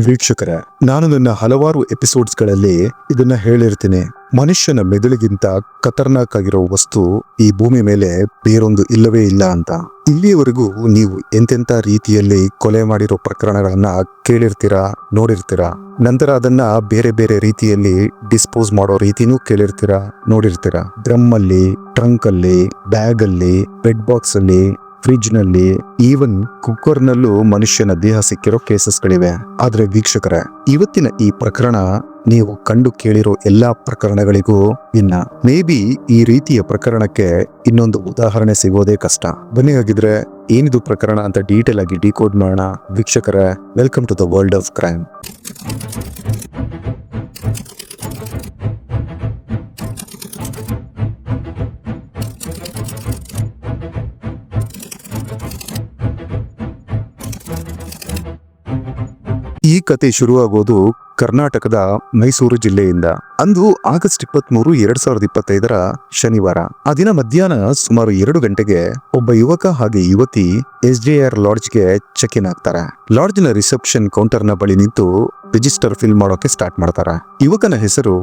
ವೀಕ್ಷಕರೇ, ನಾನು ನನ್ನ ಹಲವಾರು ಎಪಿಸೋಡ್ಸ್ಗಳಲ್ಲಿ ಇದನ್ನ ಹೇಳಿರ್ತೀನಿ. ಮನುಷ್ಯನ ಮೆದುಳಿಗಿಂತ ಖತರ್ನಾಕ್ ಆಗಿರೋ ವಸ್ತು ಈ ಭೂಮಿ ಮೇಲೆ ಬೇರೊಂದು ಇಲ್ಲವೇ ಇಲ್ಲ ಅಂತ. ಇಲ್ಲಿಯವರೆಗೂ ನೀವು ಎಂತೆಂಥ ರೀತಿಯಲ್ಲಿ ಕೊಲೆ ಮಾಡಿರೋ ಪ್ರಕರಣಗಳನ್ನ ಕೇಳಿರ್ತೀರಾ, ನೋಡಿರ್ತೀರಾ. ನಂತರ ಅದನ್ನ ಬೇರೆ ಬೇರೆ ರೀತಿಯಲ್ಲಿ ಡಿಸ್ಪೋಸ್ ಮಾಡೋ ರೀತಿನೂ ಕೇಳಿರ್ತೀರಾ, ನೋಡಿರ್ತೀರಾ. ಡ್ರಮ್ ಅಲ್ಲಿ, ಟ್ರಂಕ್ ಅಲ್ಲಿ, ಬ್ಯಾಗ್ ಅಲ್ಲಿ, ಬೆಡ್ ಬಾಕ್ಸ್ ಅಲ್ಲಿ, ಫ್ರಿಡ್ಜ್ ನಲ್ಲಿ, ಈವನ್ ಕುಕ್ಕರ್ ನಲ್ಲೂ ಮನುಷ್ಯನ ದೇಹ ಸಿಕ್ಕಿರೋ ಕೇಸಸ್ಗಳಿವೆ. ಆದ್ರೆ ವೀಕ್ಷಕರೇ, ಇವತ್ತಿನ ಈ ಪ್ರಕರಣ ನೀವು ಕಂಡು ಕೇಳಿರೋ ಎಲ್ಲಾ ಪ್ರಕರಣಗಳಿಗೂ ಇನ್ನ ಮೇ ಬಿ ಈ ರೀತಿಯ ಪ್ರಕರಣಕ್ಕೆ ಇನ್ನೊಂದು ಉದಾಹರಣೆ ಸಿಗೋದೇ ಕಷ್ಟ. ಬನ್ನಿ ಹಾಗಿದ್ರೆ ಏನಿದು ಪ್ರಕರಣ ಅಂತ ಡೀಟೇಲ್ ಆಗಿ ಡಿಕೋಡ್ ಮಾಡೋಣ. ವೀಕ್ಷಕರೇ, welcome to the world of crime. ಈ ಕತೆ ಶುರುವಾಗೋದು ಕರ್ನಾಟಕದ ಮೈಸೂರು ಜಿಲ್ಲೆಯಿಂದ. ಅಂದು ಆಗಸ್ಟ್ 23, 2025 ಶನಿವಾರ. ಆ ದಿನ ಮಧ್ಯಾಹ್ನ ಸುಮಾರು 2 ಗಂಟೆಗೆ ಒಬ್ಬ ಯುವಕ ಹಾಗೆ ಯುವತಿ SJR ಲಾಡ್ಜ್ಗೆ ಚೆಕ್ ಇನ್ ಆಗ್ತಾರೆ. ಲಾಡ್ಜ್ನ ರಿಸೆಪ್ಷನ್ ಕೌಂಟರ್ನ ಬಳಿ ನಿಂತು ರಿಜಿಸ್ಟರ್ ಫಿಲ್ ಮಾಡೋಕೆ ಸ್ಟಾರ್ಟ್ ಮಾಡ್ತಾರೆ. ಯುವಕನ ಹೆಸರು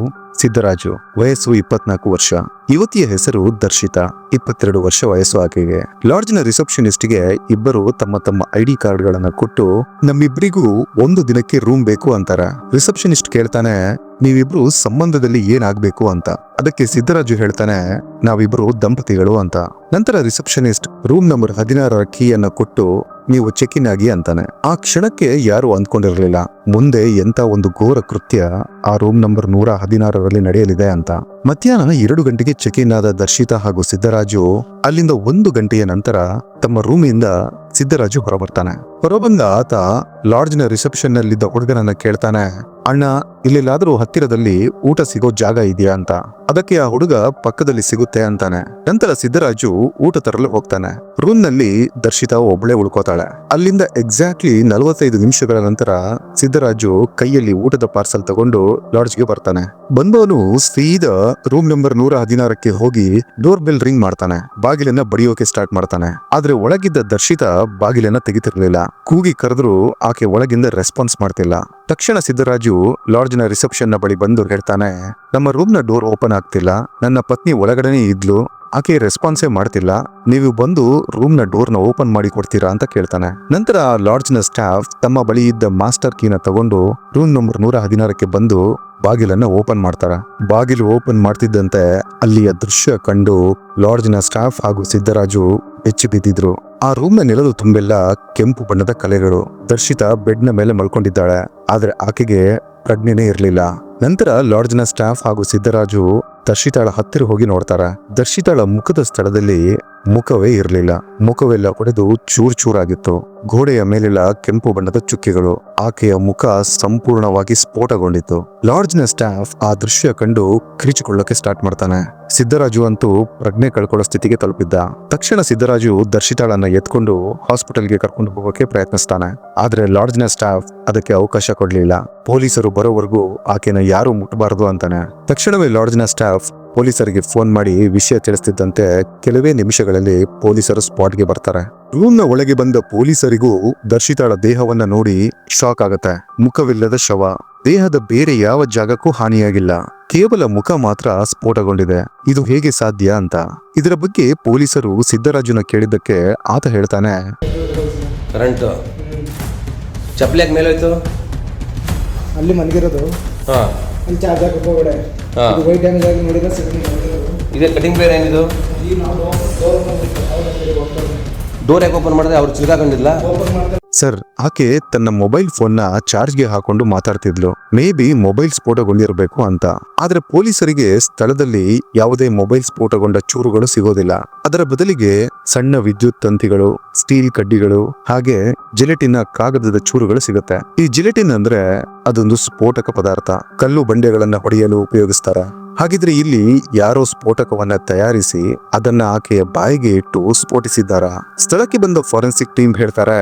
ಸಿದ್ದರಾಜು, ವಯಸ್ಸು 24 ವರ್ಷ. ಯುವತಿಯ ಹೆಸರು ದರ್ಶಿತಾ, 22 ವರ್ಷ ವಯಸ್ಸು ಆಕೆಗೆ. ಲಾಡ್ಜ್ನ ರಿಸೆಪ್ಷನಿಸ್ಟ್ಗೆ ಇಬ್ಬರು ತಮ್ಮ ತಮ್ಮ ID ಕಾರ್ಡ್ಗಳನ್ನ ಕೊಟ್ಟು ನಮ್ಮಿಬ್ಬರಿಗೂ ಒಂದು ದಿನಕ್ಕೆ ರೂಮ್ ಬೇಕು ಅಂತಾರೆ. ರಿಸೆಪ್ಷನಿಸ್ಟ್ ಕೇಳ್ತಾನೆ, ನೀವಿಬ್ರು ಸಂಬಂಧದಲ್ಲಿ ಏನಾಗ್ಬೇಕು ಅಂತ. ಅದಕ್ಕೆ ಸಿದ್ದರಾಜು ಹೇಳ್ತಾನೆ, ನಾವಿಬ್ರು ದಂಪತಿಗಳು ಅಂತ. ನಂತರ ರಿಸೆಪ್ಷನಿಸ್ಟ್ ರೂಮ್ ನಂಬರ್ 16 ಕೀಯನ್ನ ಕೊಟ್ಟು ನೀವು ಚೆಕ್ ಇನ್ ಆಗಿ ಅಂತಾನೆ. ಆ ಕ್ಷಣಕ್ಕೆ ಯಾರು ಅಂದ್ಕೊಂಡಿರ್ಲಿಲ್ಲ ಮುಂದೆ ಎಂತ ಒಂದು ಘೋರ ಕೃತ್ಯ ಆ ರೂಮ್ ನಂಬರ್ 116ರಲ್ಲಿ ನಡೆಯಲಿದೆ ಅಂತ. ಮಧ್ಯಾಹ್ನ 2 ಗಂಟೆಗೆ ಚೆಕ್ ಇನ್ ಆದ ದರ್ಶಿತಾ ಹಾಗೂ ಸಿದ್ದರಾಜು ಅಲ್ಲಿಂದ 1 ಗಂಟೆಯ ನಂತರ ತಮ್ಮ ರೂಮಿಂದ ಸಿದ್ದರಾಜು ಹೊರಬರ್ತಾನೆ. ಹೊರಬಂದ ಆತ ಲಾಡ್ಜ್ನ ರಿಸೆಪ್ಷನ್ ನಲ್ಲಿದ್ದ ಹುಡುಗನನ್ನ ಕೇಳ್ತಾನೆ, ಅಣ್ಣ, ಇಲ್ಲೆಲ್ಲಾದ್ರೂ ಹತ್ತಿರದಲ್ಲಿ ಊಟ ಸಿಗೋ ಜಾಗ ಇದೆಯಾ ಅಂತ. ಅದಕ್ಕೆ ಆ ಹುಡುಗ ಪಕ್ಕದಲ್ಲಿ ಸಿಗುತ್ತೆ ಅಂತಾನೆ. ನಂತರ ಸಿದ್ದರಾಜು ಊಟ ತರಲು ಹೋಗ್ತಾನೆ. ರೂಮ್ ನಲ್ಲಿ ದರ್ಶಿತಾ ಒಬ್ಬಳೇ ಉಳ್ಕೋತಾಳೆ. ಅಲ್ಲಿಂದ ಎಕ್ಸಾಕ್ಟ್ಲಿ 45 ನಿಮಿಷಗಳ ನಂತರ ಸಿದ್ದರಾಜು ಕೈಯಲ್ಲಿ ಊಟದ ಪಾರ್ಸಲ್ ತಗೊಂಡು ಲಾಡ್ಜ್ಗೆ ಬರ್ತಾನೆ. ಬಂದವನು ಸೀದಾ ರೂಮ್ ನಂಬರ್ 116ಕ್ಕೆ ಹೋಗಿ ಡೋರ್ ಬೆಲ್ ರಿಂಗ್ ಮಾಡ್ತಾನೆ. ಬಾಗಿಲನ್ನ ಬಡಿಯೋಕೆ ಸ್ಟಾರ್ಟ್ ಮಾಡ್ತಾನೆ. ಆದ್ರೆ ಒಳಗಿದ್ದ ದರ್ಶಿತಾ ಬಾಗಿಲನ್ನ ತೆಗಿತಿರ್ಲಿಲ್ಲ. ಕೂಗಿ ಕರೆದ್ರು ಆಕೆ ಒಳಗಿಂದ ರೆಸ್ಪಾನ್ಸ್ ಮಾಡ್ತಿಲ್ಲ. ತಕ್ಷಣ ಸಿದ್ದರಾಜು ಲಾಡ್ಜ್ನ ರಿಸೆಪ್ಷನ್ ನ ಬಳಿ ಬಂದು ಹೇಳ್ತಾನೆ, ನಮ್ಮ ರೂಮ್ ನ ಡೋರ್ ಓಪನ್ ಆಗ್ತಿಲ್ಲ. ನನ್ನ ಪತ್ನಿ ಒಳಗಡೆನೆ ಇದ್ಲು, ಆಕೆ ರೆಸ್ಪಾನ್ಸೇ ಮಾಡ್ತಿಲ್ಲ. ನೀವು ಬಂದು ರೂಮ್ ನ ಡೋರ್ ನ ಓಪನ್ ಮಾಡಿ ಕೊಡ್ತೀರಾ ಅಂತ ಕೇಳ್ತಾನೆ. ನಂತರ ಲಾಡ್ಜ್ ನ ಸ್ಟಾಫ್ ತಮ್ಮ ಬಳಿ ಇದ್ದ ಮಾಸ್ಟರ್ ಕೀನ ತಗೊಂಡು ರೂಮ್ ನಂಬರ್ 116ಕ್ಕೆ ಬಂದು ಬಾಗಿಲನ್ನ ಓಪನ್ ಮಾಡ್ತಾರೆ. ಬಾಗಿಲು ಓಪನ್ ಮಾಡ್ತಿದ್ದಂತೆ ಅಲ್ಲಿಯ ದೃಶ್ಯ ಕಂಡು ಲಾಡ್ಜ್ ನ ಸ್ಟಾಫ್ ಹಾಗೂ ಸಿದ್ದರಾಜು ಬೆಚ್ಚಿ ಬಿದ್ದಿದ್ರು. ಆ ರೂಮ್ ನ ನೆಲದ ತುಂಬೆಲ್ಲ ಕೆಂಪು ಬಣ್ಣದ ಕಲೆಗಳು. ದರ್ಶಿತಾ ಬೆಡ್ ನ ಮೇಲೆ ಮಲ್ಕೊಂಡಿದ್ದಾಳೆ, ಆದ್ರೆ ಆಕೆಗೆ ಪ್ರಜ್ಞೆನೇ ಇರ್ಲಿಲ್ಲ. ನಂತರ ಲಾಡ್ಜ್ ನ ಸ್ಟಾಫ್ ಹಾಗೂ ಸಿದ್ದರಾಜು ದರ್ಶಿತಾಳ ಹತ್ತಿರ ಹೋಗಿ ನೋಡ್ತಾರೆ. ದರ್ಶಿತಾಳ ಮುಖದ ಸ್ಥಳದಲ್ಲಿ ಮುಖವೇ ಇರಲಿಲ್ಲ. ಮುಖವೆಲ್ಲ ಒಡೆದು ಚೂರ್ ಚೂರಾಗಿತ್ತು. ಗೋಡೆಯ ಮೇಲೆಲ್ಲ ಕೆಂಪು ಬಣ್ಣದ ಚುಕ್ಕೆಗಳು. ಆಕೆಯ ಮುಖ ಸಂಪೂರ್ಣವಾಗಿ ಸ್ಫೋಟಗೊಂಡಿತ್ತು. ಲಾಡ್ಜ್ ನ ಸ್ಟಾಫ್ ಆ ದೃಶ್ಯ ಕಂಡು ಕಿರಿಚಿಕೊಳ್ಳೋಕೆ ಸ್ಟಾರ್ಟ್ ಮಾಡ್ತಾನೆ. ಸಿದ್ದರಾಜು ಅಂತೂ ಪ್ರಜ್ಞೆ ಕಳ್ಕೊಳ್ಳೋ ಸ್ಥಿತಿಗೆ ತಲುಪಿದ್ದ. ತಕ್ಷಣ ಸಿದ್ದರಾಜು ದರ್ಶಿತಾಳನ್ನ ಎತ್ಕೊಂಡು ಹಾಸ್ಪಿಟಲ್ಗೆ ಕರ್ಕೊಂಡು ಹೋಗೋಕೆ ಪ್ರಯತ್ನಿಸ್ತಾನೆ. ಆದ್ರೆ ಲಾಡ್ಜ್ ನ ಸ್ಟಾಫ್ ಅದಕ್ಕೆ ಅವಕಾಶ ಕೊಡ್ಲಿಲ್ಲ. ಪೊಲೀಸರು ಬರೋವರೆಗೂ ಆಕೆನ ಯಾರು ಮುಟ್ಟಬಾರದು ಅಂತಾನೆ. ತಕ್ಷಣವೇ ಲಾಡ್ಜ್ ನ ಸ್ಟಾಫ್ ಪೊಲೀಸರಿಗೆ ಫೋನ್ ಮಾಡಿ ವಿಷಯ ತಿಳಿಸ್ತಿದ್ದಂತೆ ಕೆಲವೇ ನಿಮಿಷಗಳಲ್ಲಿ ಪೊಲೀಸರು ಸ್ಪಾಟ್ಗೆ ಬರ್ತಾರೆ. ರೂಮ್ ನ ಒಳಗೆ ಬಂದ ಪೊಲೀಸರಿಗೂ ದರ್ಶಿತಾಳ ದೇಹವನ್ನ ನೋಡಿ ಶಾಕ್ ಆಗತ್ತೆ. ಮುಖವಿಲ್ಲದ ಶವ. ದೇಹದ ಬೇರೆ ಯಾವ ಜಾಗಕ್ಕೂ ಹಾನಿಯಾಗಿಲ್ಲ, ಕೇವಲ ಮುಖ ಮಾತ್ರ ಸ್ಫೋಟಗೊಂಡಿದೆ. ಇದು ಹೇಗೆ ಸಾಧ್ಯ ಅಂತ ಇದರ ಬಗ್ಗೆ ಪೊಲೀಸರು ಸಿದ್ದರಾಜುನ ಕೇಳಿದ್ದಕ್ಕೆ ಆತ ಹೇಳ್ತಾನೆ, ಕರೆಂಟ್ ಚಪ್ಪಲಿ ಮೇಲೆ ಹೋಯ್ತು, ಅಲ್ಲಿ ಮಲಗಿರೋದು, ಅಲ್ಲಿ ಚಾರ್ಜ್ ಹಾಕಕ್ಕೆ ಹೋಗಡೆ, ವೈಟ್ ಡ್ಯಾಮೇಜ್ ಆಗಿ ನೋಡಿದ್ರೆ ಇದೆ ಕಟಿಂಗ್ ಬೇರೆ ಏನಿದು? ಡೋರ್ ಯಾಕೆ ಓಪನ್ ಮಾಡಿದ್ರೆ ಅವ್ರು ಚಿಲ್ಕಾಕೊಂಡಿಲ್ಲ ಸರ್. ಆಕೆ ತನ್ನ ಮೊಬೈಲ್ ಫೋನ್ ನ ಚಾರ್ಜ್ಗೆ ಹಾಕೊಂಡು ಮಾತಾಡ್ತಿದ್ಲು. ಮೇ ಬಿ ಮೊಬೈಲ್ ಸ್ಫೋಟಗೊಂಡಿರಬೇಕು ಅಂತ. ಆದ್ರೆ ಪೊಲೀಸರಿಗೆ ಸ್ಥಳದಲ್ಲಿ ಯಾವುದೇ ಮೊಬೈಲ್ ಸ್ಫೋಟಗೊಂಡ ಚೂರುಗಳು ಸಿಗೋದಿಲ್ಲ. ಅದರ ಬದಲಿಗೆ ಸಣ್ಣ ವಿದ್ಯುತ್ ತಂತಿಗಳು, ಸ್ಟೀಲ್ ಕಡ್ಡಿಗಳು ಹಾಗೆ ಜಿಲೆಟಿನ್ ಕಾಗದದ ಚೂರುಗಳು ಸಿಗುತ್ತೆ. ಈ ಜಿಲೆಟಿನ್ ಅಂದ್ರೆ ಅದೊಂದು ಸ್ಫೋಟಕ ಪದಾರ್ಥ. ಕಲ್ಲು ಬಂಡೆಗಳನ್ನ ಹೊಡೆಯಲು ಉಪಯೋಗಿಸ್ತಾರೆ. ಹಾಗಿದ್ರೆ ಇಲ್ಲಿ ಯಾರೋ ಸ್ಫೋಟಕವನ್ನ ತಯಾರಿಸಿ ಅದನ್ನ ಆಕೆಯ ಬಾಯಿಗೆ ಇಟ್ಟು ಸ್ಫೋಟಿಸಿದ್ದಾರ. ಸ್ಥಳಕ್ಕೆ ಬಂದ ಫಾರೆನ್ಸಿಕ್ ಟೀಮ್ ಹೇಳ್ತಾರೆ,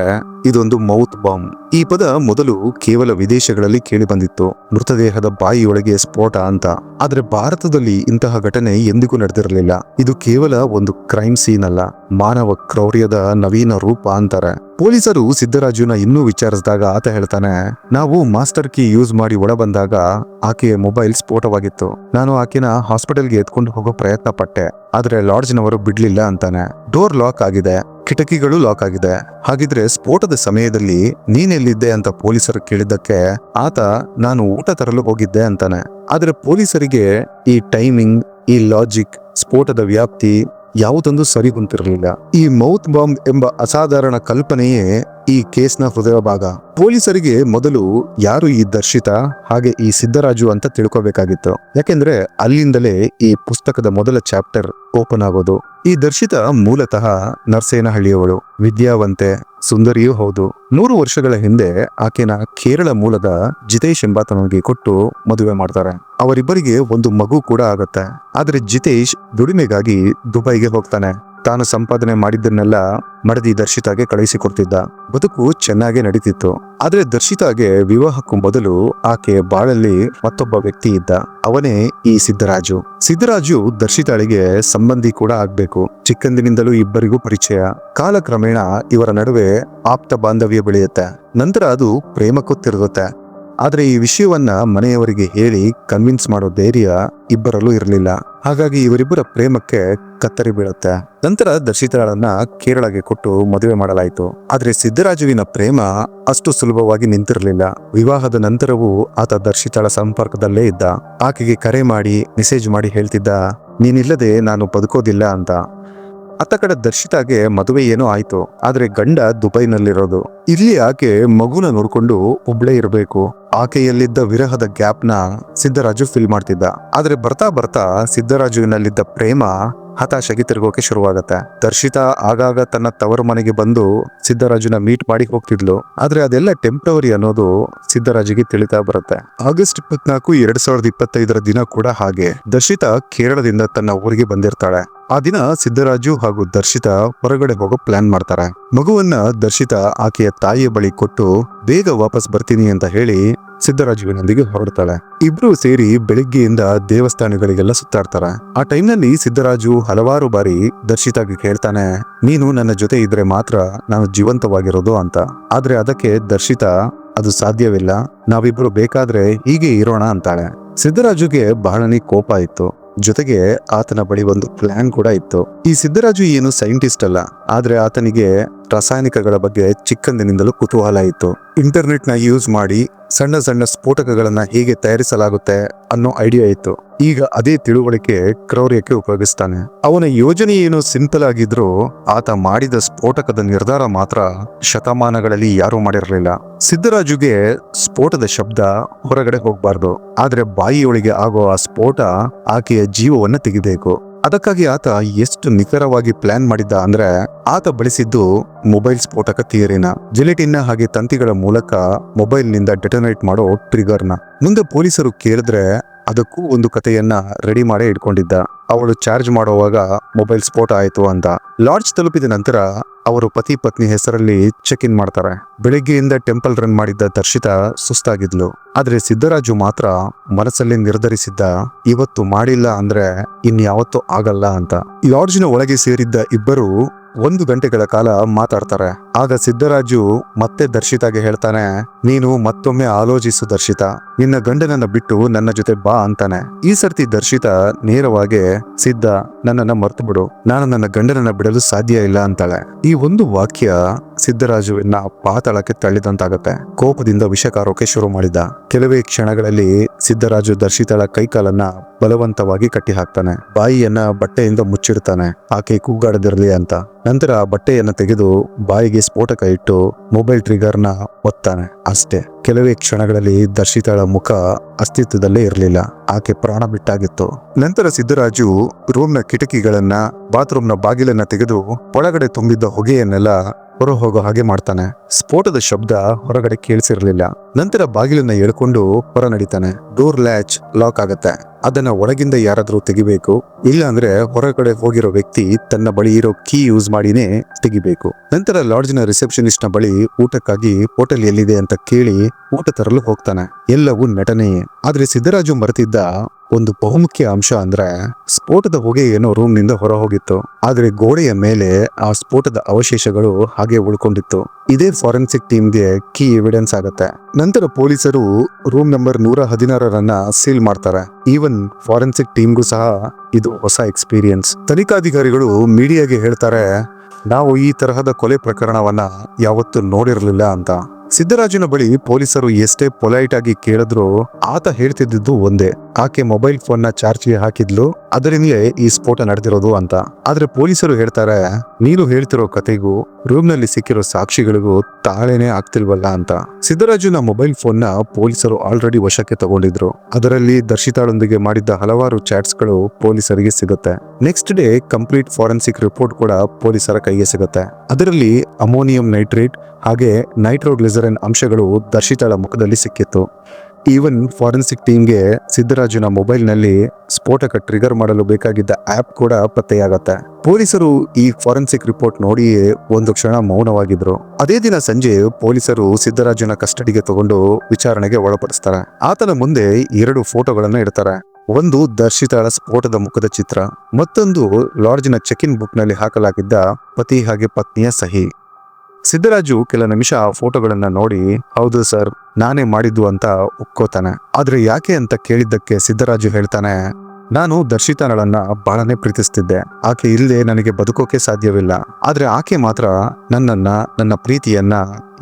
ಇದೊಂದು ಮೌತ್ ಬಾಂಬ್. ಈ ಪದ ಮೊದಲು ಕೇವಲ ವಿದೇಶಗಳಲ್ಲಿ ಕೇಳಿ ಬಂದಿತ್ತು, ಮೃತದೇಹದ ಬಾಯಿಯೊಳಗೆ ಸ್ಫೋಟ ಅಂತ. ಆದ್ರೆ ಭಾರತದಲ್ಲಿ ಇಂತಹ ಘಟನೆ ಎಂದಿಗೂ ನಡೆದಿರಲಿಲ್ಲ. ಇದು ಕೇವಲ ಒಂದು ಕ್ರೈಮ್ ಸೀನ್ ಅಲ್ಲ, ಮಾನವ ಕ್ರೌರ್ಯದ ನವೀನ ರೂಪ ಅಂತಾರೆ. ಪೊಲೀಸರು ಸಿದ್ದರಾಜುನ ಇನ್ನೂ ವಿಚಾರಿಸಿದಾಗ ಆತ ಹೇಳ್ತಾನೆ, ನಾವು ಮಾಸ್ಟರ್ ಕೀ ಯೂಸ್ ಮಾಡಿ ಒಳ ಬಂದಾಗ ಆಕೆಯ ಮೊಬೈಲ್ ಸ್ಫೋಟವಾಗಿತ್ತು. ನಾನು ಆಕೆನ ಹಾಸ್ಪಿಟಲ್ಗೆ ಎತ್ಕೊಂಡು ಹೋಗೋ ಪ್ರಯತ್ನ ಪಟ್ಟೆ, ಆದ್ರೆ ಲಾಡ್ಜ್ನವರು ಬಿಡ್ಲಿಲ್ಲ ಅಂತಾನೆ. ಡೋರ್ ಲಾಕ್ ಆಗಿದೆ, ಕಿಟಕಿಗಳು ಲಾಕ್ ಆಗಿದೆ. ಹಾಗಿದ್ರೆ ಸ್ಫೋಟದ ಸಮಯದಲ್ಲಿ ನೀನೆಲ್ಲಿದ್ದೆ ಅಂತ ಪೊಲೀಸರು ಕೇಳಿದ್ದಕ್ಕೆ ಆತ ನಾನು ಊಟ ತರಲು ಹೋಗಿದ್ದೆ ಅಂತಾನೆ. ಆದ್ರೆ ಪೊಲೀಸರಿಗೆ ಈ ಟೈಮಿಂಗ್, ಈ ಲಾಜಿಕ್, ಸ್ಫೋಟದ ವ್ಯಾಪ್ತಿ ಯಾವುದೊಂದು ಸರಿ ಹೊಂದಿರಲಿಲ್ಲ. ಈ ಮೌತ್ ಬಾಂಬ್ ಎಂಬ ಅಸಾಧಾರಣ ಕಲ್ಪನೆಯೇ ಈ ಕೇಸ್ನ ಹೃದಯ ಭಾಗ. ಪೊಲೀಸರಿಗೆ ಮೊದಲು ಯಾರು ಈ ದರ್ಶಿತಾ ಹಾಗೆ ಈ ಸಿದ್ದರಾಜು ಅಂತ ತಿಳ್ಕೋಬೇಕಾಗಿತ್ತು. ಯಾಕೆಂದ್ರೆ ಅಲ್ಲಿಂದಲೇ ಈ ಪುಸ್ತಕದ ಮೊದಲ ಚಾಪ್ಟರ್ ಓಪನ್ ಆಗೋದು. ಈ ದರ್ಶಿತಾ ಮೂಲತಃ ನರಸೇನಹಳ್ಳಿಯವಳು, ವಿದ್ಯಾವಂತೆ, ಸುಂದರಿಯೂ ಹೌದು. 100 ವರ್ಷಗಳ ಹಿಂದೆ ಆಕೆನ ಕೇರಳ ಮೂಲದ ಜಿತೇಶ್ ಎಂಬಾತನಿಗೆ ಕೊಟ್ಟು ಮದುವೆ ಮಾಡ್ತಾರೆ. ಅವರಿಬ್ಬರಿಗೆ ಒಂದು ಮಗು ಕೂಡ ಆಗತ್ತೆ. ಆದ್ರೆ ಜಿತೇಶ್ ದುಡಿಮೆಗಾಗಿ ದುಬೈಗೆ ಹೋಗ್ತಾನೆ. ತಾನು ಸಂಪಾದನೆ ಮಾಡಿದ್ದನ್ನೆಲ್ಲ ಮಡದಿ ದರ್ಶಿತಾಗೆ ಕಳುಹಿಸಿಕೊಡ್ತಿದ್ದ. ಬದುಕು ಚೆನ್ನಾಗೇ ನಡೀತಿತ್ತು. ಆದ್ರೆ ದರ್ಶಿತಾಗೆ ವಿವಾಹಕ್ಕೂ ಮೊದಲು ಆಕೆ ಬಾಳಲ್ಲಿ ಮತ್ತೊಬ್ಬ ವ್ಯಕ್ತಿ ಇದ್ದ. ಅವನೇ ಈ ಸಿದ್ದರಾಜು. ಸಿದ್ದರಾಜು ದರ್ಶಿತಾಳಿಗೆ ಸಂಬಂಧಿ ಕೂಡ ಆಗ್ಬೇಕು. ಚಿಕ್ಕಂದಿನಿಂದಲೂ ಇಬ್ಬರಿಗೂ ಪರಿಚಯ. ಕಾಲಕ್ರಮೇಣ ಇವರ ನಡುವೆ ಆಪ್ತ ಬಾಂಧವ್ಯ ಬೆಳೆಯುತ್ತೆ. ನಂತರ ಅದು ಪ್ರೇಮಕ್ಕೂ ತಿರುಗುತ್ತೆ. ಆದ್ರೆ ಈ ವಿಷಯವನ್ನ ಮನೆಯವರಿಗೆ ಹೇಳಿ ಕನ್ವಿನ್ಸ್ ಮಾಡೋ ಧೈರ್ಯ ಇಬ್ಬರಲ್ಲೂ ಇರಲಿಲ್ಲ. ಹಾಗಾಗಿ ಇವರಿಬ್ಬರ ಪ್ರೇಮಕ್ಕೆ ಕತ್ತರಿ ಬೀಳುತ್ತೆ. ನಂತರ ದರ್ಶಿತಾಳನ್ನ ಕೇರಳಗೆ ಕೊಟ್ಟು ಮದುವೆ ಮಾಡಲಾಯಿತು. ಆದ್ರೆ ಸಿದ್ದರಾಜುವಿನ ಪ್ರೇಮ ಅಷ್ಟು ಸುಲಭವಾಗಿ ನಿಂತಿರಲಿಲ್ಲ. ವಿವಾಹದ ನಂತರವೂ ಆತ ದರ್ಶಿತಾಳ ಸಂಪರ್ಕದಲ್ಲೇ ಇದ್ದ. ಆಕೆಗೆ ಕರೆ ಮಾಡಿ ಮೆಸೇಜ್ ಮಾಡಿ ಹೇಳ್ತಿದ್ದ, ನೀನಿಲ್ಲದೆ ನಾನು ಬದುಕೋದಿಲ್ಲ ಅಂತ. ಅತ್ತ ಕಡೆ ದರ್ಶಿತಾಗೆ ಮದುವೆ ಏನೋ ಆಯ್ತು. ಆದ್ರೆ ಗಂಡ ದುಬೈನಲ್ಲಿರೋದು. ಇಲ್ಲಿ ಆಕೆ ಮಗುನ ನೋಡ್ಕೊಂಡು ಒಬ್ಳೇ ಇರಬೇಕು. ಆಕೆಯಲ್ಲಿದ್ದ ವಿರಹದ ಗ್ಯಾಪ್ನ ಸಿದ್ದರಾಜು ಫಿಲ್ ಮಾಡ್ತಿದ್ದ. ಆದ್ರೆ ಬರ್ತಾ ಬರ್ತಾ ಸಿದ್ದರಾಜುವಿನಲ್ಲಿದ್ದ ಪ್ರೇಮ ಹತಾಶೆಗೆ ತಿರುಗೋಕೆ ಶುರುವಾಗತ್ತೆ. ದರ್ಶಿತಾ ಆಗಾಗ ತನ್ನ ತವರು ಮನೆಗೆ ಬಂದು ಸಿದ್ದರಾಜುನ ಮೀಟ್ ಮಾಡಿ ಹೋಗ್ತಿದ್ಲು. ಆದ್ರೆ ಅದೆಲ್ಲ ಟೆಂಪ್ರವರಿ ಅನ್ನೋದು ಸಿದ್ದರಾಜುಗೆ ತಿಳಿತಾ ಬರುತ್ತೆ. ಆಗಸ್ಟ್ 24, 2025 ದಿನ ಕೂಡ ಹಾಗೆ. ದರ್ಶಿತಾ ಕೇರಳದಿಂದ ತನ್ನ ಊರಿಗೆ ಬಂದಿರ್ತಾಳೆ. ಆ ದಿನ ಸಿದ್ದರಾಜು ಹಾಗೂ ದರ್ಶಿತಾ ಹೊರಗಡೆ ಹೋಗೋ ಪ್ಲಾನ್ ಮಾಡ್ತಾರೆ. ಮಗುವನ್ನ ದರ್ಶಿತಾ ಆಕೆಯ ತಾಯಿಯ ಬಳಿ ಕೊಟ್ಟು ಬೇಗ ವಾಪಸ್ ಬರ್ತೀನಿ ಅಂತ ಹೇಳಿ ಸಿದ್ದರಾಜುವಿನೊಂದಿಗೆ ಹೊರಡ್ತಾಳೆ. ಇಬ್ರು ಸೇರಿ ಬೆಳಿಗ್ಗೆಯಿಂದ ದೇವಸ್ಥಾನಗಳಿಗೆಲ್ಲ ಸುತ್ತಾಡ್ತಾರೆ. ಆ ಟೈಮ್ನಲ್ಲಿ ಸಿದ್ದರಾಜು ಹಲವಾರು ಬಾರಿ ದರ್ಶಿತಾಗೆ ಹೇಳ್ತಾನೆ, ನೀನು ನನ್ನ ಜೊತೆ ಇದ್ರೆ ಮಾತ್ರ ನಾನು ಜೀವಂತವಾಗಿರೋದು ಅಂತ. ಆದ್ರೆ ಅದಕ್ಕೆ ದರ್ಶಿತಾ ಅದು ಸಾಧ್ಯವಿಲ್ಲ, ನಾವಿಬ್ರು ಬೇಕಾದ್ರೆ ಹೀಗೆ ಇರೋಣ ಅಂತಾಳೆ. ಸಿದ್ದರಾಜುಗೆ ಬಹಳನೇ ಕೋಪ ಇತ್ತು. ಜೊತೆಗೆ ಆತನ ಬಳಿ ಒಂದು ಪ್ಲಾನ್ ಕೂಡ ಇತ್ತು. ಈ ಸಿದ್ದರಾಜು ಏನು ಸೈಂಟಿಸ್ಟ್ ಅಲ್ಲ, ಆದ್ರೆ ಆತನಿಗೆ ರಾಸಾಯನಿಕಗಳ ಬಗ್ಗೆ ಚಿಕ್ಕಂದಿನಿಂದಲೂ ಕುತೂಹಲ ಇತ್ತು. ಇಂಟರ್ನೆಟ್ ನ ಯೂಸ್ ಮಾಡಿ ಸಣ್ಣ ಸಣ್ಣ ಸ್ಫೋಟಕಗಳನ್ನ ಹೇಗೆ ತಯಾರಿಸಲಾಗುತ್ತೆ ಅನ್ನೋ ಐಡಿಯಾ ಇತ್ತು. ಈಗ ಅದೇ ತಿಳುವಳಿಕೆ ಕ್ರೌರ್ಯಕ್ಕೆ ಉಪಯೋಗಿಸ್ತಾನೆ. ಅವನ ಯೋಜನೆ ಏನು ಸಿಂಪಲ್ ಆಗಿದ್ರು ಆತ ಮಾಡಿದ ಸ್ಫೋಟಕದ ನಿರ್ಧಾರ ಮಾತ್ರ ಶತಮಾನಗಳಲ್ಲಿ ಯಾರೂ ಮಾಡಿರಲಿಲ್ಲ. ಸಿದ್ದರಾಜುಗೆ ಸ್ಫೋಟದ ಶಬ್ದ ಹೊರಗಡೆ ಹೋಗ್ಬಾರ್ದು, ಆದ್ರೆ ಬಾಯಿಯೊಳಗೆ ಆಗೋ ಆ ಸ್ಫೋಟ ಆಕೆಯ ಜೀವವನ್ನ ತೆಗಿಬೇಕು. ಅದಕ್ಕಾಗಿ ಆತ ಎಷ್ಟು ನಿಖರವಾಗಿ ಪ್ಲಾನ್ ಮಾಡಿದ್ದ ಅಂದ್ರೆ, ಆತ ಬಳಸಿದ್ದು ಮೊಬೈಲ್ ಸ್ಫೋಟಕ ಥಿಯರಿನ, ಜಿಲೆಟಿನ್ ಹಾಗೆ ತಂತಿಗಳ ಮೂಲಕ ಮೊಬೈಲ್ ನಿಂದ ಡೆಟೋನೇಟ್ ಮಾಡೋ ಟ್ರಿಗರ್ನ. ಮುಂದೆ ಪೊಲೀಸರು ಕೇಳಿದ್ರೆ ಅದಕ್ಕೂ ಒಂದು ಕಥೆಯನ್ನ ರೆಡಿ ಮಾಡೇ ಇಟ್ಕೊಂಡಿದ್ದ. ಅವಳು ಚಾರ್ಜ್ ಮಾಡುವಾಗ ಮೊಬೈಲ್ ಸ್ಫೋಟ ಆಯ್ತು ಅಂತ. ಲಾಡ್ಜ್ ತಲುಪಿದ ನಂತರ ಅವರು ಪತಿ ಪತ್ನಿ ಹೆಸರಲ್ಲಿ ಚೆಕ್ ಇನ್ ಮಾಡ್ತಾರೆ. ಬೆಳಿಗ್ಗೆಯಿಂದ ಟೆಂಪಲ್ ರನ್ ಮಾಡಿದ್ದ ದರ್ಶಿತಾ ಸುಸ್ತಾಗಿದ್ಲು. ಆದ್ರೆ ಸಿದ್ದರಾಜು ಮಾತ್ರ ಮನಸ್ಸಲ್ಲಿ ನಿರ್ಧರಿಸಿದ್ದ, ಇವತ್ತು ಮಾಡಿಲ್ಲ ಅಂದ್ರೆ ಇನ್ಯಾವತ್ತೂ ಆಗಲ್ಲ ಅಂತ. ಲಾಡ್ಜ್ನ ಒಳಗೆ ಸೇರಿದ್ದ ಇಬ್ಬರು 1 ಗಂಟೆಗಳ ಕಾಲ ಮಾತಾಡ್ತಾರೆ. ಆಗ ಸಿದ್ದರಾಜು ಮತ್ತೆ ದರ್ಶಿತಾಗೆ ಹೇಳ್ತಾನೆ, ನೀನು ಮತ್ತೊಮ್ಮೆ ಆಲೋಚಿಸು ದರ್ಶಿತಾ, ನಿನ್ನ ಗಂಡನನ್ನ ಬಿಟ್ಟು ನನ್ನ ಜೊತೆ ಬಾ ಅಂತಾನೆ. ಈ ಸರ್ತಿ ದರ್ಶಿತಾ ನೇರವಾಗಿ, ಸಿದ್ಧ, ನನ್ನನ್ನ ಮರ್ತು ಬಿಡು, ನಾನು ನನ್ನ ಗಂಡನನ್ನ ಬಿಡಲು ಸಾಧ್ಯ ಇಲ್ಲ ಅಂತಾಳೆ. ಈ ಒಂದು ವಾಕ್ಯ ಸಿದ್ದರಾಜುವಿನ ಪಾತಾಳಕ್ಕೆ ತಳ್ಳಿದಂತಾಗತ್ತೆ. ಕೋಪದಿಂದ ವಿಷ ಕಾರೋಕೆ ಶುರು ಮಾಡಿದ. ಕೆಲವೇ ಕ್ಷಣಗಳಲ್ಲಿ ಸಿದ್ದರಾಜು ದರ್ಶಿತಾಳ ಕೈಕಾಲನ್ನ ಬಲವಂತವಾಗಿ ಕಟ್ಟಿ ಹಾಕ್ತಾನೆ. ಬಾಯಿಯನ್ನ ಬಟ್ಟೆಯಿಂದ ಮುಚ್ಚಿಡ್ತಾನೆ, ಆಕೆ ಕೂಗಾಡದಿರ್ಲಿ ಅಂತ. ನಂತರ ಆ ಬಟ್ಟೆಯನ್ನ ತೆಗೆದು ಬಾಯಿಗೆ ಸ್ಫೋಟಕ ಇಟ್ಟು ಮೊಬೈಲ್ ಟ್ರಿಗರ್ನ ಒತ್ತಾನೆ. ಅಷ್ಟೇ, ಕೆಲವೇ ಕ್ಷಣಗಳಲ್ಲಿ ದರ್ಶಿತಾಳ ಮುಖ ಅಸ್ತಿತ್ವದಲ್ಲೇ ಇರಲಿಲ್ಲ. ಆಕೆ ಪ್ರಾಣ ಬಿಟ್ಟಾಗಿತ್ತು. ನಂತರ ಸಿದ್ದರಾಜು ರೂಮ್ನ ಕಿಟಕಿಗಳನ್ನ, ಬಾತ್ರೂಮ್ನ ಬಾಗಿಲನ್ನ ತೆಗೆದು ಒಳಗಡೆ ತುಂಬಿದ್ದ ಹೊಗೆಯನ್ನೆಲ್ಲ ಹೊರ ಹೋಗೋ ಹಾಗೆ ಮಾಡ್ತಾನೆ. ಸ್ಫೋಟದ ಶಬ್ದ ಹೊರಗಡೆ ಕೇಳಿಸಿರ್ಲಿಲ್ಲ. ನಂತರ ಬಾಗಿಲನ್ನ ಎಳ್ಕೊಂಡು ಹೊರ ನಡೀತಾನೆ. ಡೋರ್ ಲ್ಯಾಚ್ ಲಾಕ್ ಆಗತ್ತೆ. ಅದನ್ನ ಒಳಗಿಂದ ಯಾರಾದ್ರೂ ತೆಗಿಬೇಕು, ಇಲ್ಲ ಅಂದ್ರೆ ಹೊರಗಡೆ ಹೋಗಿರೋ ವ್ಯಕ್ತಿ ತನ್ನ ಬಳಿ ಇರೋ ಕೀ ಯೂಸ್ ಮಾಡಿನೇ ತೆಗಿಬೇಕು. ನಂತರ ಲಾಡ್ಜ್ನ ರಿಸೆಪ್ಷನಿಸ್ಟ್ ನ ಬಳಿ ಊಟಕ್ಕಾಗಿ ಹೋಟೆಲ್ ಎಲ್ಲಿದೆ ಅಂತ ಕೇಳಿ ಊಟ ತರಲು ಹೋಗ್ತಾನೆ. ಎಲ್ಲವೂ ನಟನೆಯೇ. ಆದ್ರೆ ಸಿದ್ದರಾಜು ಮರೆತಿದ್ದ ಒಂದು ಬಹುಮುಖ್ಯ ಅಂಶ ಅಂದ್ರೆ ಸ್ಫೋಟದ ಹೊಗೆ ಏನೋ ರೂಮ್ ನಿಂದ ಹೊರ ಹೋಗಿತ್ತು, ಆದ್ರೆ ಗೋಡೆಯ ಮೇಲೆ ಆ ಸ್ಫೋಟದ ಅವಶೇಷಗಳು ಹಾಗೆ ಉಳ್ಕೊಂಡಿತ್ತು. ಇದೇ ಫಾರೆನ್ಸಿಕ್ ಟೀಮ್ಗೆ ಕೀ ಎವಿಡೆನ್ಸ್ ಆಗತ್ತೆ. ನಂತರ ಪೊಲೀಸರು ರೂಮ್ ನಂಬರ್ 116 ಸೀಲ್ ಮಾಡ್ತಾರೆ. ಈವನ್ ಫಾರೆನ್ಸಿಕ್ ಟೀಮ್ಗೂ ಸಹ ಇದು ಹೊಸ ಎಕ್ಸ್ಪೀರಿಯನ್ಸ್. ತನಿಖಾಧಿಕಾರಿಗಳು ಮೀಡಿಯಾಗೆ ಹೇಳ್ತಾರೆ, ನಾವು ಈ ತರಹದ ಕೊಲೆ ಪ್ರಕರಣವನ್ನ ಯಾವತ್ತೂ ನೋಡಿರಲಿಲ್ಲ ಅಂತ. ಸಿದ್ದರಾಜುನ ಬಳಿ ಪೊಲೀಸರು ಎಷ್ಟೇ ಪೊಲೈಟ್ ಆಗಿ ಕೇಳಿದ್ರು ಆತ ಹೇಳ್ತಿದ್ದು ಒಂದೇ, ಆಕೆ ಮೊಬೈಲ್ ಫೋನ್ ನ ಚಾರ್ಜ್ಗೆ ಹಾಕಿದ್ಲು, ಅದರಿಂದಲೇ ಈ ಸ್ಫೋಟ ನಡೆದಿರೋದು ಅಂತ. ಆದ್ರೆ ಪೊಲೀಸರು ಹೇಳ್ತಾರೆ, ನೀನು ಹೇಳ್ತಿರೋ ಕತೆಗೂ ರೂಮ್ ನಲ್ಲಿ ಸಿಕ್ಕಿರೋ ಸಾಕ್ಷಿಗಳಿಗೂ ತಾಳೇನೆ ಆಗ್ತಿಲ್ವಲ್ಲ ಅಂತ. ಸಿದ್ದರಾಜುನ ಮೊಬೈಲ್ ಫೋನ್ ನ ಪೊಲೀಸರು ಆಲ್ರೆಡಿ ವಶಕ್ಕೆ ತಗೊಂಡಿದ್ರು. ಅದರಲ್ಲಿ ದರ್ಶಿತಾಳೊಂದಿಗೆ ಮಾಡಿದ್ದ ಹಲವಾರು ಚಾಟ್ಸ್ ಗಳು ಪೊಲೀಸರಿಗೆ ಸಿಗುತ್ತೆ. Next day complete forensic report ಕೂಡ ಪೊಲೀಸರ ಕೈಗೆ ಸಿಗುತ್ತೆ. ಅದರಲ್ಲಿ ಅಮೋನಿಯಂ ನೈಟ್ರೇಟ್ ಹಾಗೆ ನೈಟ್ರೋಗ್ಲಿಸರಿನ್ ಅಂಶಗಳು ದರ್ಶಿತಾಳ ಮುಖದಲ್ಲಿ ಸಿಕ್ಕಿತ್ತು. ಈವನ್ ಫಾರೆನ್ಸಿಕ್ ಟೀಮ್ಗೆ ಸಿದ್ದರಾಜುನ ಮೊಬೈಲ್ ನಲ್ಲಿ ಸ್ಫೋಟಕ ಟ್ರಿಗರ್ ಮಾಡಲು ಬೇಕಾಗಿದ್ದ ಆಪ್ ಕೂಡ ಪತ್ತೆಯಾಗತ್ತೆ. ಪೊಲೀಸರು ಈ ಫಾರೆನ್ಸಿಕ್ ರಿಪೋರ್ಟ್ ನೋಡಿಯೇ ಒಂದು ಕ್ಷಣ ಮೌನವಾಗಿದ್ರು. ಅದೇ ದಿನ ಸಂಜೆ ಪೊಲೀಸರು ಸಿದ್ದರಾಜುನ ಕಸ್ಟಡಿಗೆ ತಗೊಂಡು ವಿಚಾರಣೆಗೆ ಒಳಪಡಿಸ್ತಾರೆ. ಆತನ ಮುಂದೆ 2 ಫೋಟೋಗಳನ್ನ ಇಡ್ತಾರೆ. ಒಂದು ದರ್ಶಿತಾಳ ಸ್ಫೋಟದ ಮುಖದ ಚಿತ್ರ, ಮತ್ತೊಂದು ಲಾಡ್ಜ್ನ ಚೆಕ್ ಇನ್ ಬುಕ್ ನಲ್ಲಿ ಹಾಕಲಾಗಿದ್ದ ಪತಿ ಹಾಗೆ ಪತ್ನಿಯ ಸಹಿ. ಸಿದ್ದರಾಜು ಕೆಲ ನಿಮಿಷ ಆ ಫೋಟೋಗಳನ್ನ ನೋಡಿ, ಹೌದು ಸರ್, ನಾನೇ ಮಾಡಿದ್ದು ಅಂತ ಒಪ್ಕೋತಾನೆ. ಆದ್ರೆ ಯಾಕೆ ಅಂತ ಕೇಳಿದ್ದಕ್ಕೆ ಸಿದ್ದರಾಜು ಹೇಳ್ತಾನೆ, ನಾನು ದರ್ಶಿತಾಳನ್ನ ಬಹಳನೇ ಪ್ರೀತಿಸ್ತಿದ್ದೆ. ಆಕೆ ಇಲ್ಲದೆ ನನಗೆ ಬದುಕೋಕೆ ಸಾಧ್ಯವಿಲ್ಲ. ಆದ್ರೆ ಆಕೆ ಮಾತ್ರ ನನ್ನ ಪ್ರೀತಿಯನ್ನ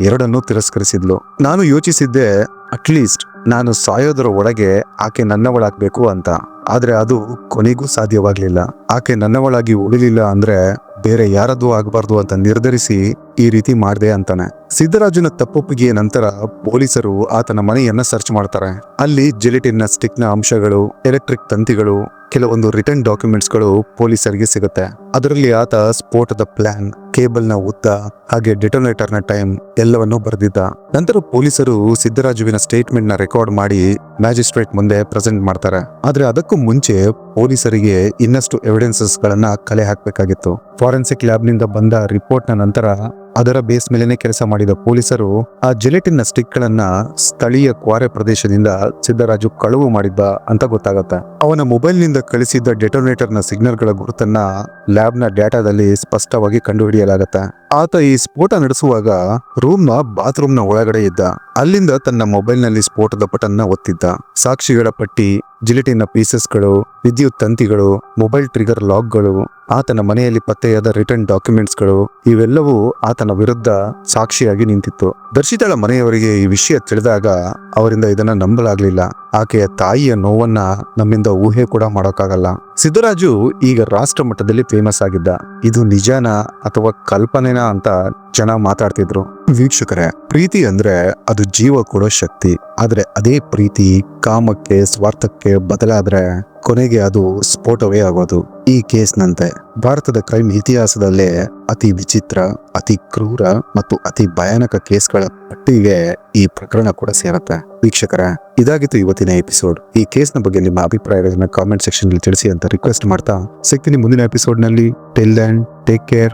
ಎರಡನ್ನೂ ತಿರಸ್ಕರಿಸಿದ್ಲು. ನಾನು ಯೋಚಿಸಿದ್ದೆ, ಅಟ್ಲೀಸ್ಟ್ ನಾನು ಸಾಯೋದರ ಒಳಗೆ ಆಕೆ ನನ್ನವಳಾಗ್ಬೇಕು ಅಂತ. ಆದ್ರೆ ಅದು ಕೊನೆಗೂ ಸಾಧ್ಯವಾಗ್ಲಿಲ್ಲ. ಆಕೆ ನನ್ನವಳಾಗಿ ಉಳಿಲಿಲ್ಲ ಅಂದ್ರೆ ಬೇರೆ ಯಾರದ್ದು ಆಗ್ಬಾರ್ದು ಅಂತ ನಿರ್ಧರಿಸಿ ಈ ರೀತಿ ಮಾಡಿದೆ ಅಂತಾನೆ. ಸಿದ್ದರಾಜುನ ತಪ್ಪೊಪ್ಪಿಗೆಯ ನಂತರ ಪೊಲೀಸರು ಆತನ ಮನೆಯನ್ನ ಸರ್ಚ್ ಮಾಡ್ತಾರೆ. ಅಲ್ಲಿ ಜಿಲೆಟಿನ್ನ ಸ್ಟಿಕ್ ನ ಅಂಶಗಳು, ಎಲೆಕ್ಟ್ರಿಕ್ ತಂತಿಗಳು, ಕೆಲವೊಂದು ರಿಟರ್ನ್ ಡಾಕ್ಯುಮೆಂಟ್ಸ್ಗಳು ಪೊಲೀಸರಿಗೆ ಸಿಗುತ್ತೆ. ಅದರಲ್ಲಿ ಆತ ಸ್ಫೋಟದ ಪ್ಲಾನ್, ಕೇಬಲ್ ನ ಉದ್ದ ಹಾಗೆ ಡೆಟೋನೇಟರ್ ನ ಟೈಮ್ ಎಲ್ಲವನ್ನೂ ಬರೆದಿದ್ದ. ನಂತರ ಪೊಲೀಸರು ಸಿದ್ದರಾಜುವಿನ ಸ್ಟೇಟ್ಮೆಂಟ್ ನ ರೆಕಾರ್ಡ್ ಮಾಡಿ ಮ್ಯಾಜಿಸ್ಟ್ರೇಟ್ ಮುಂದೆ ಪ್ರೆಸೆಂಟ್ ಮಾಡ್ತಾರೆ. ಆದ್ರೆ ಅದಕ್ಕೂ ಮುಂಚೆ ಪೊಲೀಸರಿಗೆ ಇನ್ನಷ್ಟು ಎವಿಡೆನ್ಸಸ್ ಗಳನ್ನ ಕಲೆ ಹಾಕಬೇಕಾಗಿತ್ತು. ಫಾರೆನ್ಸಿಕ್ ಲ್ಯಾಬ್ ನಿಂದ ಬಂದ ರಿಪೋರ್ಟ್ ನ ನಂತರ ಅದರ ಬೇಸ್ ಮೇಲೆನೆ ಕೆಲಸ ಮಾಡಿದ ಪೊಲೀಸರು ಆ ಜಿಲೆಟಿನ್ ನ ಸ್ಟಿಕ್ ಗಳನ್ನ ಸ್ಥಳೀಯ ಕ್ವಾರೆ ಪ್ರದೇಶದಿಂದ ಸಿದ್ದರಾಜು ಕಳುವು ಮಾಡಿದ್ದ ಅಂತ ಗೊತ್ತಾಗತ್ತೆ. ಅವನ ಮೊಬೈಲ್ ನಿಂದ ಕಳಿಸಿದ್ದ ಡೆಟೋನೇಟರ್ ನ ಸಿಗ್ನಲ್ ಗಳ ಗುರುತನ್ನ ಲ್ಯಾಬ್ ನ ಡಾಟಾದಲ್ಲಿ ಸ್ಪಷ್ಟವಾಗಿ ಕಂಡುಹಿಡಿಯಲಾಗತ್ತೆ. ಆತ ಈ ಸ್ಫೋಟ ನಡೆಸುವಾಗ ರೂಮ್ ನ ಬಾತ್ರೂಮ್ ನ ಒಳಗಡೆ ಇದ್ದ. ಅಲ್ಲಿಂದ ತನ್ನ ಮೊಬೈಲ್ ನಲ್ಲಿ ಸ್ಫೋಟದ ಬಟನ್ ನ ಒತ್ತಿದ್ದ. ಸಾಕ್ಷಿಗಳ ಪಟ್ಟಿ, ಜಿಲೆಟಿನ್ ನ ಪೀಸಸ್ಗಳು, ವಿದ್ಯುತ್ ತಂತಿಗಳು, ಮೊಬೈಲ್ ಟ್ರಿಗರ್ ಲಾಕ್ಗಳು, ಆತನ ಮನೆಯಲ್ಲಿ ಪತ್ತೆಯಾದ ರಿಟರ್ನ್ ಡಾಕ್ಯುಮೆಂಟ್ಸ್ಗಳು ಇವೆಲ್ಲವೂ ಆತನ ವಿರುದ್ಧ ಸಾಕ್ಷಿಯಾಗಿ ನಿಂತಿತ್ತು. ದರ್ಶಿತಾಳ ಮನೆಯವರಿಗೆ ಈ ವಿಷಯ ತಿಳಿದಾಗ ಅವರಿಂದ ಇದನ್ನ ನಂಬಲಾಗ್ಲಿಲ್ಲ. ಆಕೆಯ ತಾಯಿಯ ನೋವನ್ನ ನಮ್ಮಿಂದ ಊಹೆ ಕೂಡ ಮಾಡೋಕ್ಕಾಗಲ್ಲ. ಸಿದ್ದರಾಜು ಈಗ ರಾಷ್ಟ್ರ ಮಟ್ಟದಲ್ಲಿ ಫೇಮಸ್ ಆಗಿದ್ದ. ಇದು ನಿಜಾನಾ ಅಥವಾ ಕಲ್ಪನೆನಾ ಅಂತ ಜನ ಮಾತಾಡ್ತಿದ್ರು. ವೀಕ್ಷಕರೇ, ಪ್ರೀತಿ ಅಂದ್ರೆ ಅದು ಜೀವ ಕೊಡೋ ಶಕ್ತಿ. ಆದ್ರೆ ಅದೇ ಪ್ರೀತಿ ಕಾಮಕ್ಕೆ, ಸ್ವಾರ್ಥಕ್ಕೆ ಬದಲಾದ್ರೆ ಕೊನೆಗೆ ಅದು ಸ್ಫೋಟವೇ ಆಗೋದು. ಈ ಕೇಸ್ನಂತೆ ಭಾರತದ ಕ್ರೈಮ್ ಇತಿಹಾಸದಲ್ಲೇ ಅತಿ ವಿಚಿತ್ರ, ಅತಿ ಕ್ರೂರ ಮತ್ತು ಅತಿ ಭಯಾನಕ ಕೇಸ್ಗಳ ಪಟ್ಟಿಗೆ ಈ ಪ್ರಕರಣ ಕೂಡ ಸೇರುತ್ತೆ. ವೀಕ್ಷಕರೇ, ಇದಾಗಿತ್ತು ಇವತ್ತಿನ ಎಪಿಸೋಡ್. ಈ ಕೇಸ್ನ ಬಗ್ಗೆ ನಿಮ್ಮ ಅಭಿಪ್ರಾಯಗಳನ್ನ ಕಾಮೆಂಟ್ ಸೆಕ್ಷನ್ ನಲ್ಲಿ ತಿಳಿಸಿ ಅಂತ ರಿಕ್ವೆಸ್ಟ್ ಮಾಡ್ತಾ ಸಿಗ್ತೀನಿ ಮುಂದಿನ ಎಪಿಸೋಡ್ ನಲ್ಲಿ. Till then take care.